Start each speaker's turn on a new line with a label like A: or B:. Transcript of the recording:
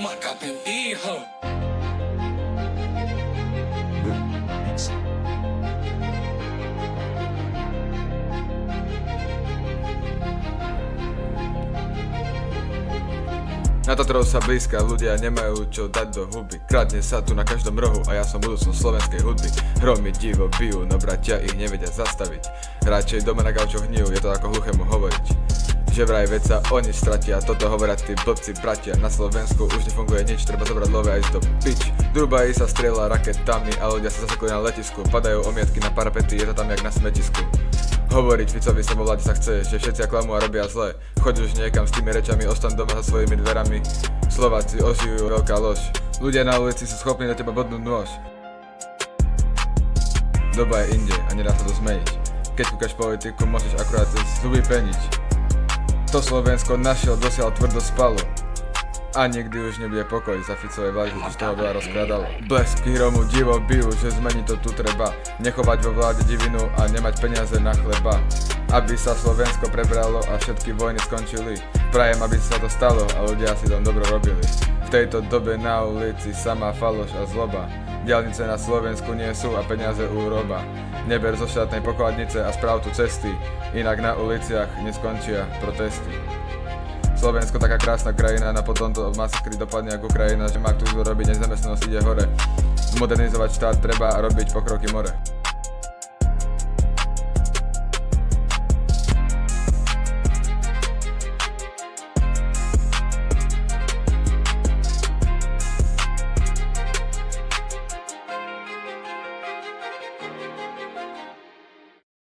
A: marca pendijo.
B: Na Tatrov sa blízka, ľudia nemajú čo dať do huby. Kradne sa tu na každom rohu a ja som budúcnosť slovenskej hudby. Hromy divo bijú, no bratia ich nevedia zastaviť. Radšej doma na gaučoch hnijú, je to ako hluchému hovoriť. Že vraj veď sa oni stratia, toto hovoria tí blbci bratia. Na Slovensku už nefunguje nič, treba zobrať love a ísť do pič. Dubaji sa strieľa raketami a ľudia sa zasekujú na letisku. Padajú omietky na parapety, je to tam jak na smetisku. Hovoriť Ficovi sa vo vláde sa chce, že všetci klamú a robia zle. Choď už niekam s tými rečami, ostan doma za svojimi dverami. Slováci ožijú, veľká lož. Ľudia na ulici sú schopní do teba bodnúť nôž. Doba je inde a nedá sa to zmeniť. Keď kúkaš politiku, môžeš akurát cez zuby peniť. To Slovensko našiel, dosiaľ tvrdo spalo. A nikdy už nebude pokoj, za Ficovej vlády už toho veľa rozkrádalo. Blesky hromu divo bijú, že zmeniť to tu treba. Nechovať vo vláde divinu a nemať peniaze na chleba. Aby sa Slovensko prebralo a všetky vojny skončili. Prajem, aby sa to stalo a ľudia si tam dobro robili. V tejto dobe na ulici sama faloš a zloba. Diaľnice na Slovensku nie sú a peniaze úroba. Neber zo štátnej pokladnice a správ tu cesty, inak na uliciach neskončia protesty. Slovensko taká krásna krajina, na potom to masakry dopadne ako Ukrajina, že má tu robiť, nezamestnanosť ide hore. Modernizovať štát treba a robiť pokroky more.